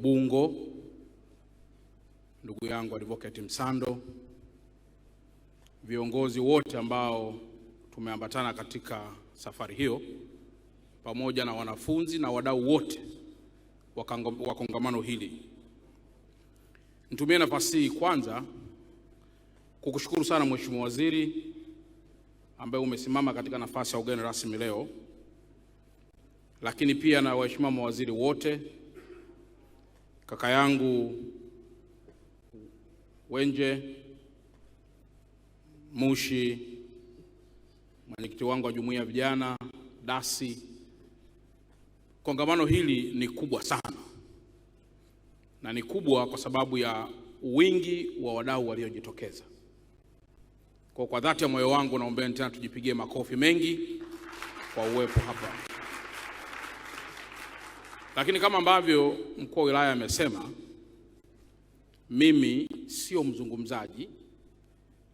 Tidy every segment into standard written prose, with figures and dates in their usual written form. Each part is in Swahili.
Ubungo, ndugu yangu Advocate Msando, viongozi wote ambao tumeambatana katika safari hiyo, pamoja na wanafunzi na wadau wote wa kongamano hili. Nitumie nafasi hii kwanza kukushukuru sana Mheshimiwa Waziri ambaye umesimama katika nafasi ya ugeni rasmi leo, lakini pia na waheshimiwa mawaziri wote, kaka yangu Wenje Mushi, mwenyekiti wangu wa jumuiya ya vijana Dasi. Kongamano hili ni kubwa sana, na ni kubwa kwa sababu ya wingi wa wadau waliojitokeza. Kwa dhati ya moyo wangu naomba tena tujipigie makofi mengi kwa uwepo hapa. Lakini kama ambavyo mkuu wa wilaya amesema, mimi sio mzungumzaji,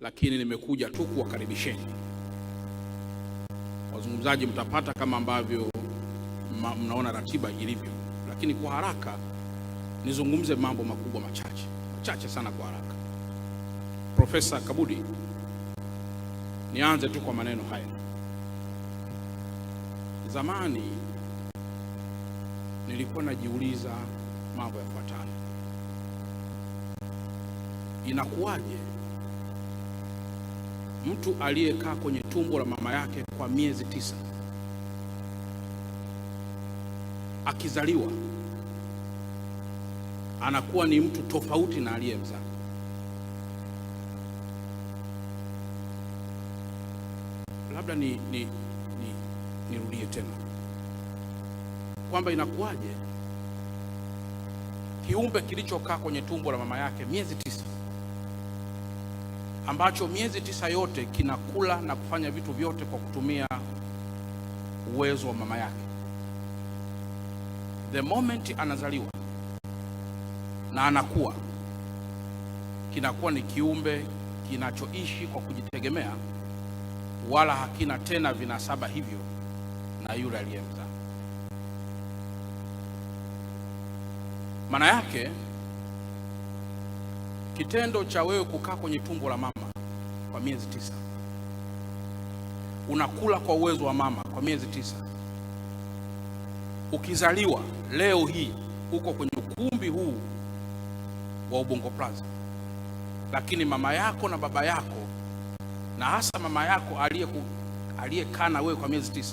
lakini nimekuja tu kuwakaribisheni. Wazungumzaji mtapata kama ambavyo mnaona ratiba ilivyo, lakini kwa haraka nizungumze mambo makubwa machache sana kwa haraka. Profesa Kabudi, nianze tu kwa maneno haya. Zamani nilikuwa najiuliza mambo yafuatayo: inakuwaje mtu aliyekaa kwenye tumbo la mama yake kwa miezi 9 akizaliwa anakuwa ni mtu tofauti na aliyemzaa? Labda nirudie tena kwamba inakuwaje kiumbe kilichokaa kwenye tumbo la mama yake miezi 9, ambacho miezi 9 yote kinakula na kufanya vitu vyote kwa kutumia uwezo wa mama yake, the moment anazaliwa na anakuwa, kinakuwa ni kiumbe kinachoishi kwa kujitegemea, wala hakina tena vinasaba hivyo na yule aliyemzaa. Maana yake kitendo cha wewe kukaa kwenye tumbo la mama kwa miezi 9, unakula kwa uwezo wa mama kwa miezi 9, ukizaliwa leo hii uko kwenye ukumbi huu wa Ubungo Plaza, lakini mama yako na baba yako, na hasa mama yako aliyekaa na wewe kwa miezi 9,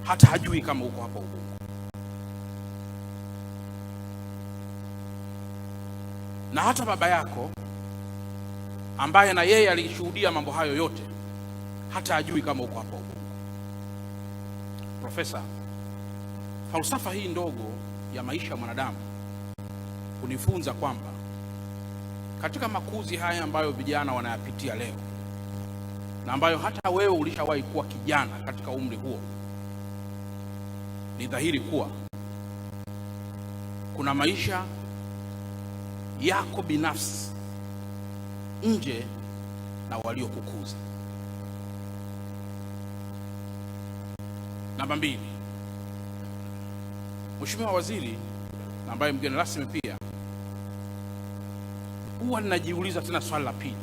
hata hajui kama uko hapa Ubungo. Na hata baba yako ambaye na yeye alishuhudia mambo hayo yote, hata hajui kama uko hapa Ubungo. Profesa, falsafa hii ndogo ya maisha ya mwanadamu kunifunza kwamba katika makuzi haya ambayo vijana wanayapitia leo, na ambayo hata wewe ulishawahi kuwa kijana katika umri huo, ni dhahiri kuwa kuna maisha yako binafsi nje na waliokukuza. Namba 2, Mheshimiwa Waziri na ambaye mgeni rasmi pia, huwa ninajiuliza tena swali la pili.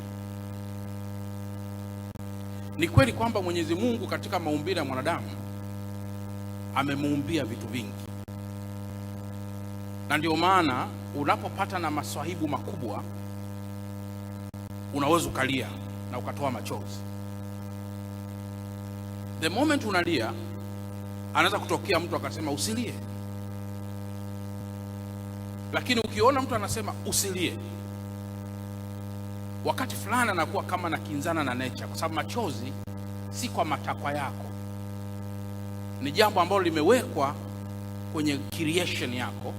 Ni kweli kwamba Mwenyezi Mungu katika maumbile ya mwanadamu amemuumbia vitu vingi, na ndio maana unapopata na maswahibu makubwa unaweza ukalia na ukatoa machozi. The moment unalia, anaweza kutokea mtu akasema usilie, lakini ukiona mtu anasema usilie, wakati fulani anakuwa kama nakinzana na nature, kwa sababu machozi si kwa matakwa yako, ni jambo ambalo limewekwa kwenye creation yako,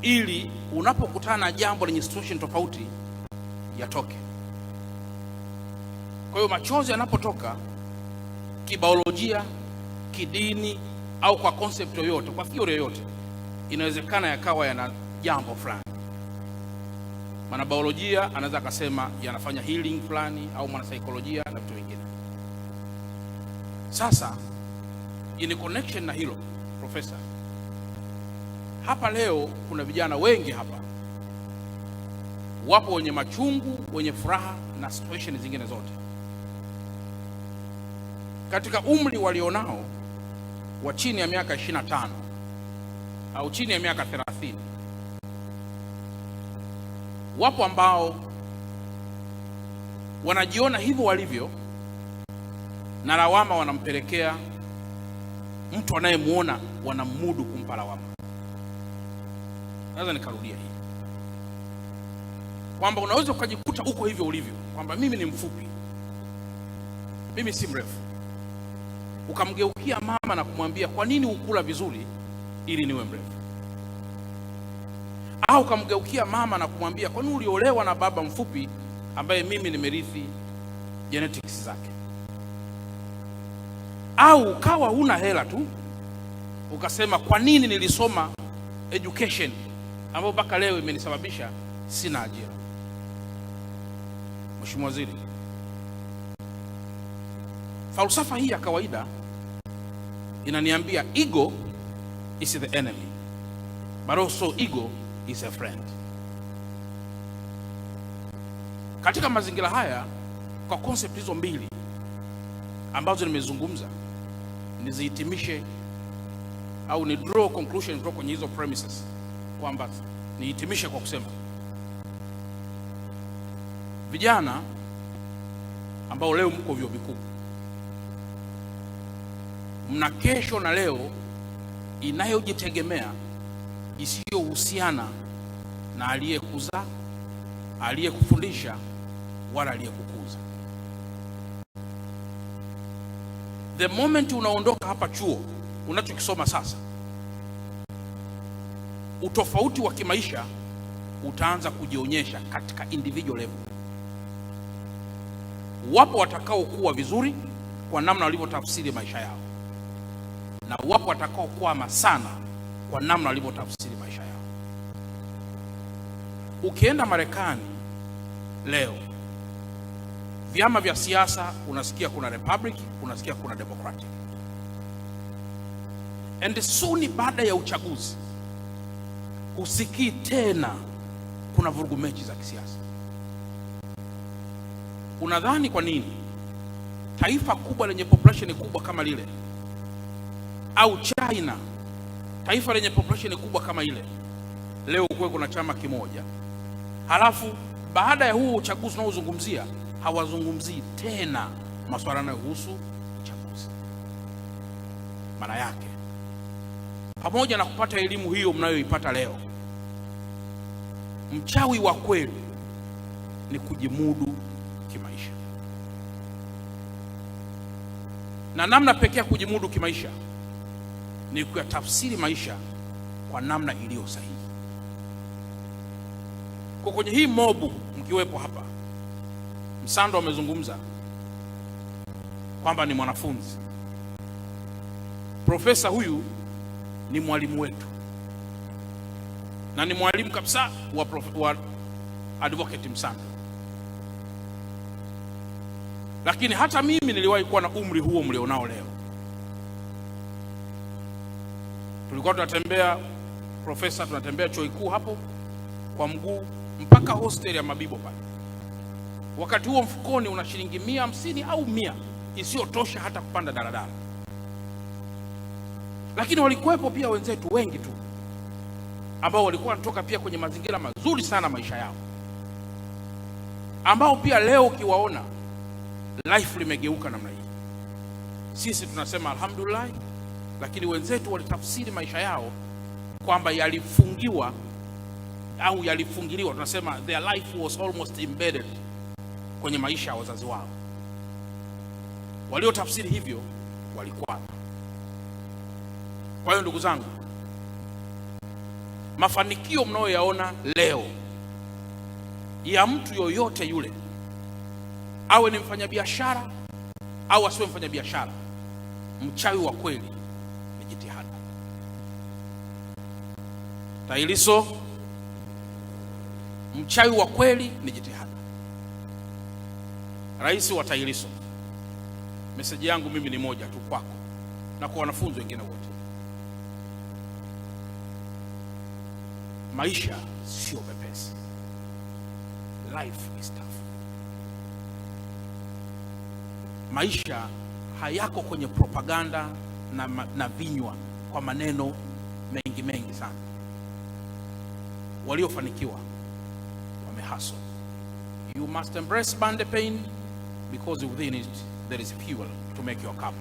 ili unapokutana na jambo lenye situation tofauti yatoke. Kwa hiyo machozi yanapotoka, kibiolojia, kidini, au kwa concept yoyote, kwa theory yoyote, inawezekana yakawa yana jambo fulani. Mwanabiolojia anaweza akasema yanafanya healing fulani, au mwanasaikolojia na vitu vingine. Sasa in connection na hilo, Profesa, hapa leo kuna vijana wengi hapa, wapo wenye machungu, wenye furaha na situation zingine zote. Katika umri walionao wa chini ya miaka 25 au chini ya miaka 30, wapo ambao wanajiona hivyo walivyo, na lawama wanampelekea mtu anayemuona, wanamudu kumpa lawama. Naweza nikarudia hii kwamba unaweza ukajikuta uko hivyo ulivyo, kwamba mimi ni mfupi, mimi si mrefu, ukamgeukia mama na kumwambia kwa nini ukula vizuri ili niwe mrefu? Au ukamgeukia mama na kumwambia kwa nini uliolewa na baba mfupi ambaye mimi nimerithi genetics zake? Au ukawa huna hela tu ukasema kwa nini nilisoma education ambayo mpaka leo imenisababisha sina ajira? Mheshimiwa Waziri, falsafa hii ya kawaida inaniambia ego is the enemy, but also ego is a friend. Katika mazingira haya, kwa concept hizo mbili ambazo nimezungumza, nizihitimishe au ni draw conclusion kutoka kwenye hizo premises, kwamba nihitimishe kwa kusema vijana ambao leo mko vyuo vikuu, mna kesho na leo inayojitegemea, isiyohusiana na aliyekuzaa, aliyekufundisha wala aliyekukuza. The moment unaondoka hapa chuo unachokisoma sasa, utofauti wa kimaisha utaanza kujionyesha katika individual level. Wapo watakao kuwa vizuri kwa namna walivyotafsiri maisha yao, na wapo watakao kuwa sana kwa namna walivyotafsiri maisha yao. Ukienda Marekani leo, vyama vya siasa unasikia kuna Republic, unasikia kuna Democratic. And soon baada ya uchaguzi usikii tena kuna vurugu mechi za kisiasa. Unadhani kwa nini taifa kubwa lenye population kubwa kama lile, au China, taifa lenye population kubwa kama ile, leo kuwe kuna chama kimoja, halafu baada ya huo uchaguzi unaozungumzia hawazungumzii tena masuala yanayohusu uchaguzi? Maana yake, pamoja na kupata elimu hiyo mnayoipata leo, mchawi wa kweli ni kujimudu kimaisha. Na namna pekee ya kujimudu kimaisha ni kuyatafsiri maisha kwa namna iliyo sahihi. Kwa kwenye hii mobu mkiwepo hapa, Msando amezungumza kwamba ni mwanafunzi. Profesa huyu ni mwalimu wetu, na ni mwalimu kabisa wa Advocate Msando. Lakini hata mimi niliwahi kuwa na umri huo mlionao leo. Tulikuwa tunatembea, profesa, tunatembea chuo kikuu hapo kwa mguu mpaka hostel ya Mabibo pale. Wakati huo mfukoni una shilingi 150 au 100 isiyotosha hata kupanda daladala. Lakini walikuwepo pia wenzetu wengi tu ambao walikuwa wanatoka pia kwenye mazingira mazuri sana maisha yao, ambao pia leo ukiwaona life limegeuka namna hii. Sisi tunasema alhamdulillah, lakini wenzetu walitafsiri maisha yao kwamba yalifungiwa au yalifungiliwa. Tunasema their life was almost embedded kwenye maisha ya wazazi wao. Waliotafsiri hivyo walikuwa. Kwa hiyo ndugu zangu, mafanikio mnayoyaona leo ya mtu yoyote yule, awe ni mfanyabiashara au asiwe mfanyabiashara, mchawi wa kweli ni jitihada. TAHLISO, mchawi wa kweli ni jitihada. Rais wa TAHLISO, meseji yangu mimi ni moja tu kwako na kwa wanafunzi wengine wote. maisha sio mepesi. Life is tough. Maisha hayako kwenye propaganda na vinywa kwa maneno mengi sana. Waliofanikiwa wamehustle. You must embrace the pain, because within it there is fuel to make your cup.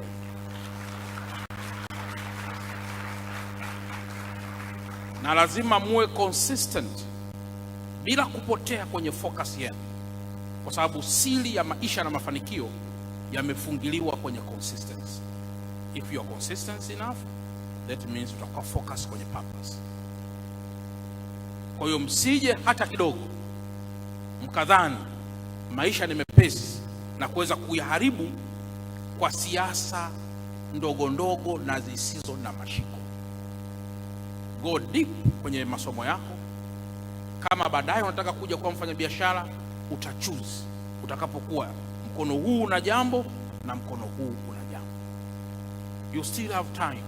Na lazima muwe consistent bila kupotea kwenye focus yenu, kwa sababu siri ya maisha na mafanikio yamefungiliwa kwenye consistency. If you are consistent enough, that means utakuwa focus kwenye purpose. Kwa hiyo msije hata kidogo mkadhani maisha ni mepesi na kuweza kuyaharibu kwa siasa ndogo na zisizo na mashiko. Go deep kwenye masomo yako. Kama baadaye unataka kuja kuwa mfanyabiashara, utachoose utakapokuwa mkono huu una jambo na mkono huu una jambo. You still have time.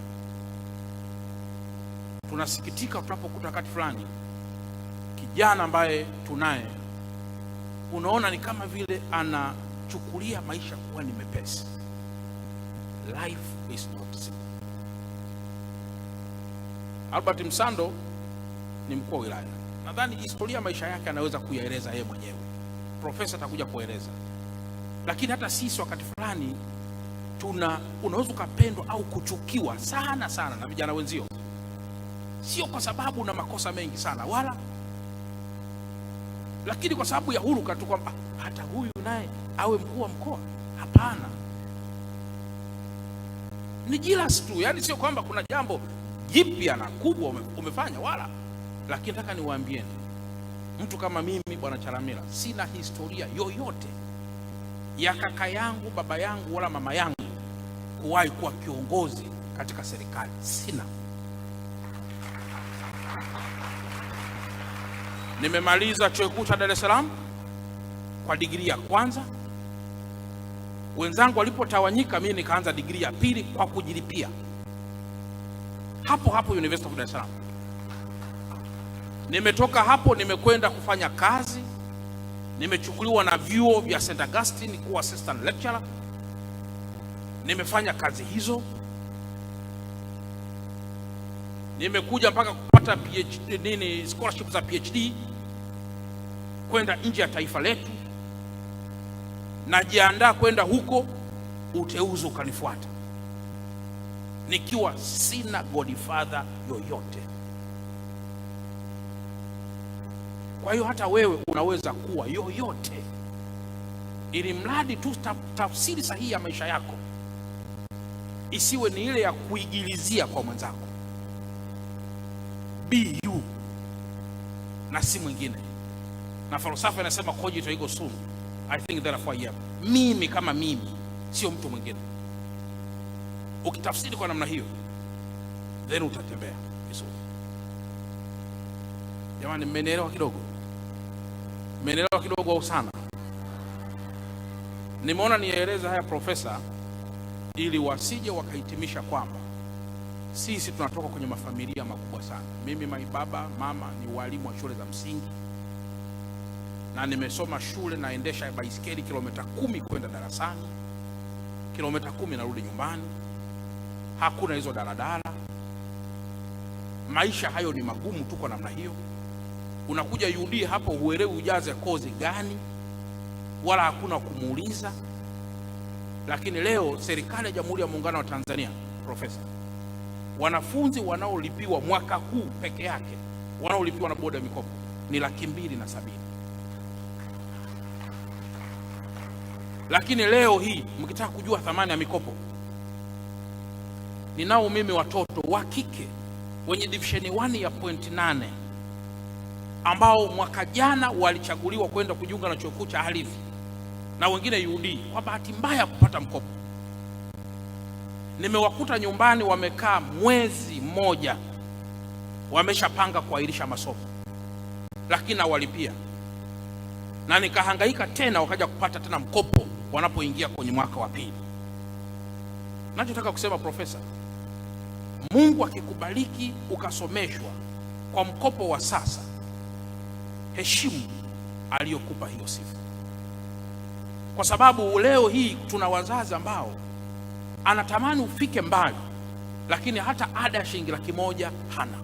Tunasikitika tunapokuta wakati fulani kijana ambaye tunaye, unaona ni kama vile anachukulia maisha kuwa ni mepesi. Life is not simple. Albert Msando ni mkuu wa wilaya. Nadhani historia ya maisha yake anaweza kuyaeleza yeye mwenyewe. Profesa atakuja kueleza. Lakini hata sisi wakati fulani unaweza kupendwa au kuchukiwa sana na vijana wenzio. Sio kwa sababu una makosa mengi sana wala, lakini kwa sababu ya huruka tu kwamba hata huyu naye awe mkuu wa mkoa. Hapana. Ni jealous tu. Yaani sio kwamba kuna jambo jipya na kubwa umefanya wala. Lakini nataka niwaambieni, mtu kama mimi Bwana Chalamila sina historia yoyote ya kaka yangu, baba yangu wala mama yangu kuwahi kuwa kiongozi katika serikali. Sina. Nimemaliza chuo kikuu cha Dar es Salaam kwa degree ya kwanza. Wenzangu walipotawanyika, mimi nikaanza degree ya pili kwa kujilipia. Hapo University of Dar es Salaam. Nimetoka hapo nimekwenda kufanya kazi. Nimechukuliwa na vyuo vya St. Augustine kuwa assistant lecturer. Nimefanya kazi hizo. Nimekuja mpaka kupata PhD, scholarship za PhD kwenda nje ya taifa letu. Najiandaa kwenda huko, uteuzi ukanifuata nikiwa sina godfather yoyote. Kwa hiyo hata wewe unaweza kuwa yoyote, ili mradi tu tafsiri sahihi ya maisha yako isiwe ni ile ya kuigilizia kwa mwenzako. Be you na si mwingine. Na falsafa inasema cogito ergo sum, I think therefore I am. Mimi kama mimi, sio mtu mwingine. Ukitafsiri kwa namna hiyo, then utatembea vizuri. Jamani, mmenielewa kidogo? Mmenielewa kidogo au sana? Nimeona nieleze haya profesa, ili wasije wakahitimisha kwamba sisi tunatoka kwenye mafamilia makubwa sana. Mimi baba mama ni walimu wa shule za msingi, na nimesoma shule naendesha baisikeli kilomita 10 kwenda darasani, kilomita 10 narudi nyumbani. Hakuna hizo daladala. Maisha hayo ni magumu tu kwa namna hiyo. Unakuja UD hapo huelewi ujaze kozi gani, wala hakuna kumuuliza. Lakini leo serikali ya Jamhuri ya Muungano wa Tanzania, profesa, wanafunzi wanaolipiwa mwaka huu peke yake, wanaolipiwa na bodi ya mikopo ni 270,000. Lakini leo hii mkitaka kujua thamani ya mikopo, ninao mimi watoto wa kike wenye division 1 ya 0.8 ambao mwaka jana walichaguliwa kwenda kujiunga na chuo kikuu cha Halifu na wengine UD, kwa bahati mbaya kupata mkopo. Nimewakuta nyumbani wamekaa mwezi mmoja, wameshapanga kuahirisha masomo, lakini hawalipia. Na nikahangaika tena, wakaja kupata tena mkopo wanapoingia kwenye mwaka wa pili. Nachotaka kusema profesa, Mungu akikubariki ukasomeshwa kwa mkopo wa sasa, heshimu aliyokupa hiyo sifa, kwa sababu leo hii tuna wazazi ambao anatamani ufike mbali, lakini hata ada ya shilingi 100,000 hana.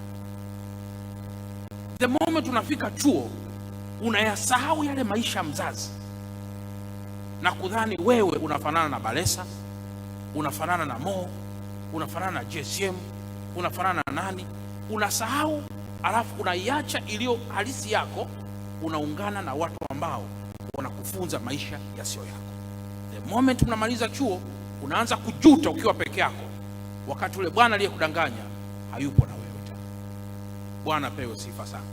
The moment unafika chuo, unayasahau yale maisha ya mzazi na kudhani wewe unafanana na Balesa, unafanana na Mo, unafanana na JSM, unafanana na nani, unasahau, alafu unaiacha iliyo halisi yako, unaungana na watu ambao wanakufunza maisha yasiyo yako. The moment unamaliza chuo, unaanza kujuta ukiwa peke yako, wakati ule bwana aliyekudanganya hayupo na wewe tena. Bwana pewe sifa sana.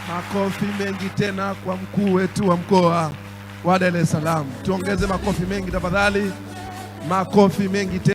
Makofi mengi tena kwa mkuu wetu wa mkoa wa Dar es Salaam. Tuongeze makofi mengi tafadhali. Makofi mengi tena.